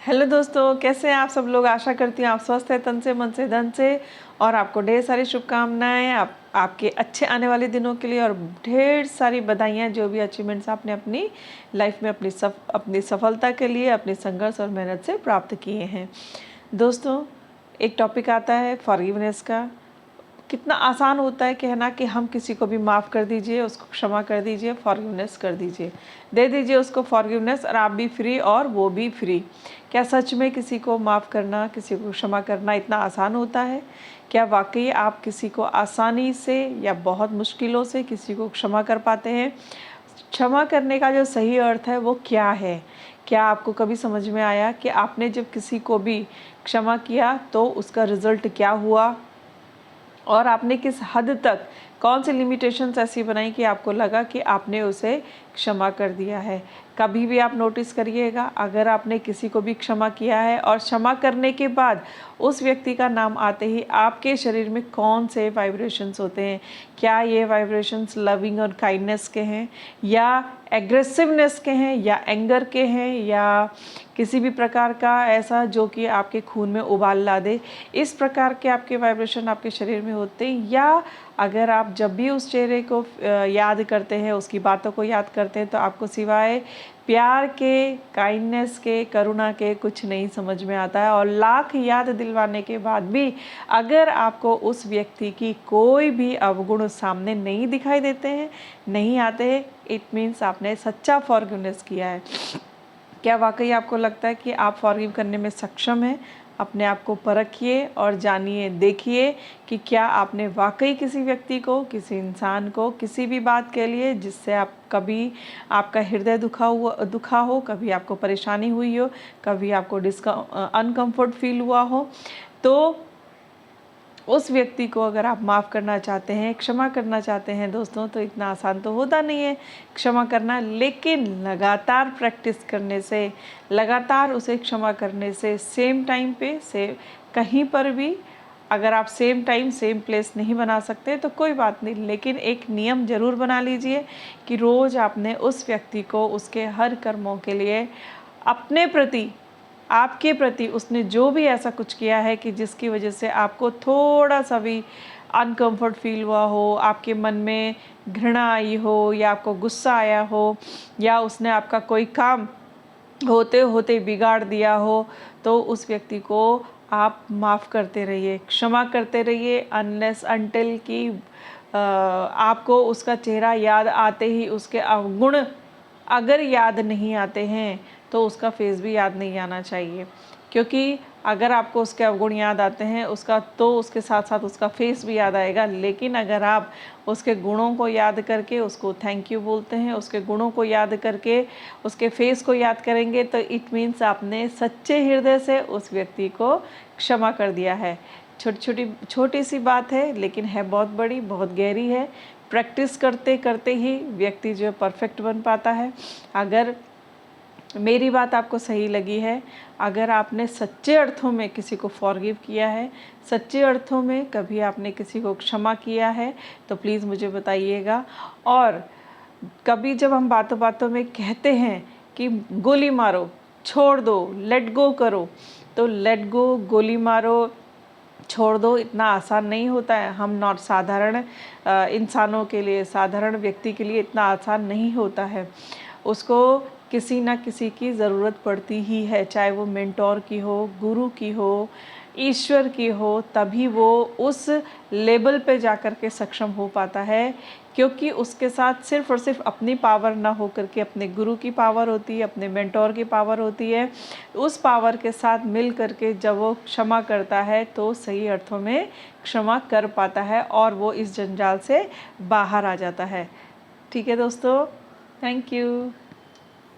Hello दोस्तों, कैसे हैं आप सब लोग। आशा करती हूँ आप स्वस्थ हैं तन से, मन से, धन से, और आपको ढेर सारी शुभकामनाएं आपके अच्छे आने वाले दिनों के लिए, और ढेर सारी बधाइयाँ जो भी अचीवमेंट्स आपने अपनी लाइफ में अपनी सफलता के लिए अपनी संघर्ष और मेहनत से प्राप्त किए हैं। दोस्तों, एक टॉपिक आता है फॉरगिवनेस का। कितना आसान होता है कहना कि हम किसी को भी माफ़ कर दीजिए, उसको क्षमा कर दीजिए, फॉरगिवनेस कर दीजिए, दे दीजिए उसको फॉरगिवनेस, और आप भी फ्री और वो भी फ्री। क्या सच में किसी को माफ़ करना, किसी को क्षमा करना इतना आसान होता है? क्या वाकई आप किसी को आसानी से या बहुत मुश्किलों से किसी को क्षमा कर पाते हैं? क्षमा करने का जो सही अर्थ है वो क्या है? क्या आपको कभी समझ में आया कि आपने जब किसी को भी क्षमा किया तो उसका रिज़ल्ट क्या हुआ, और आपने किस हद तक, कौन सी लिमिटेशंस ऐसी बनाई कि आपको लगा कि आपने उसे क्षमा कर दिया है? कभी भी आप नोटिस करिएगा, अगर आपने किसी को भी क्षमा किया है और क्षमा करने के बाद उस व्यक्ति का नाम आते ही आपके शरीर में कौन से वाइब्रेशंस होते हैं। क्या ये वाइब्रेशंस लविंग और काइंडनेस के हैं, या एग्रेसिवनेस के हैं, या एंगर के हैं, या किसी भी प्रकार का ऐसा जो कि आपके खून में उबाल ला दे? इस प्रकार के आपके वाइब्रेशन आपके शरीर में होते हैं। या अगर आप जब भी उस चेहरे को याद करते हैं, उसकी बातों को याद करते हैं, तो आपको सिवाय प्यार के, काइंडनेस के, करुणा के कुछ नहीं समझ में आता है। और लाख याद दिलवाने के बाद भी अगर आपको उस व्यक्ति की कोई भी अवगुण सामने नहीं दिखाई देते हैं, नहीं आते हैं, इट मीन्स आपने सच्चा फॉरगिवनेस किया है। क्या वाकई आपको लगता है कि आप फॉरगिव करने में सक्षम हैं? अपने आप को परखिए और जानिए, देखिए कि क्या आपने वाकई किसी व्यक्ति को, किसी इंसान को, किसी भी बात के लिए जिससे आप कभी आपका हृदय दुखा हो, कभी आपको परेशानी हुई हो, कभी आपको अनकम्फर्ट फील हुआ हो, तो उस व्यक्ति को अगर आप माफ़ करना चाहते हैं, क्षमा करना चाहते हैं दोस्तों, तो इतना आसान तो होता नहीं है क्षमा करना। लेकिन लगातार प्रैक्टिस करने से, लगातार उसे क्षमा करने से, सेम टाइम पे से कहीं पर भी, अगर आप सेम टाइम सेम प्लेस नहीं बना सकते तो कोई बात नहीं, लेकिन एक नियम ज़रूर बना लीजिए कि रोज़ आपने उस व्यक्ति को उसके हर कर्मों के लिए, अपने प्रति, आपके प्रति उसने जो भी ऐसा कुछ किया है कि जिसकी वजह से आपको थोड़ा सा भी अनकंफर्ट फील हुआ हो, आपके मन में घृणा आई हो, या आपको गुस्सा आया हो, या उसने आपका कोई काम होते होते बिगाड़ दिया हो, तो उस व्यक्ति को आप माफ़ करते रहिए, क्षमा करते रहिए, अनलेस अनटिल कि आपको उसका चेहरा याद आते ही उसके अवगुण अगर याद नहीं आते हैं तो उसका फेस भी याद नहीं आना चाहिए। क्योंकि अगर आपको उसके अवगुण याद आते हैं उसका, तो उसके साथ साथ उसका फेस भी याद आएगा। लेकिन अगर आप उसके गुणों को याद करके उसको थैंक यू बोलते हैं, उसके गुणों को याद करके उसके फेस को याद करेंगे, तो इट मीन्स आपने सच्चे हृदय से उस व्यक्ति को क्षमा कर दिया है। छोटी सी बात है, लेकिन है बहुत बड़ी, बहुत गहरी है। प्रैक्टिस करते करते ही व्यक्ति जो है परफेक्ट बन पाता है। अगर मेरी बात आपको सही लगी है, अगर आपने सच्चे अर्थों में किसी को फॉरगिव किया है, सच्चे अर्थों में कभी आपने किसी को क्षमा किया है, तो प्लीज़ मुझे बताइएगा। और कभी जब हम बातों बातों में कहते हैं कि गोली मारो, छोड़ दो, लेट गो करो, तो लेट गो, गोली मारो, छोड़ दो इतना आसान नहीं होता है। हम नॉट साधारण इंसानों के लिए, साधारण व्यक्ति के लिए इतना आसान नहीं होता है। उसको किसी ना किसी की ज़रूरत पड़ती ही है, चाहे वो मेंटोर की हो, गुरु की हो, ईश्वर की हो, तभी वो उस लेवल पे जाकर के सक्षम हो पाता है। क्योंकि उसके साथ सिर्फ़ और सिर्फ अपनी पावर ना हो करके अपने गुरु की पावर होती है, अपने मेंटोर की पावर होती है। उस पावर के साथ मिल करके जब वो क्षमा करता है तो सही अर्थों में क्षमा कर पाता है, और वो इस जंजाल से बाहर आ जाता है। ठीक है दोस्तों, थैंक यू।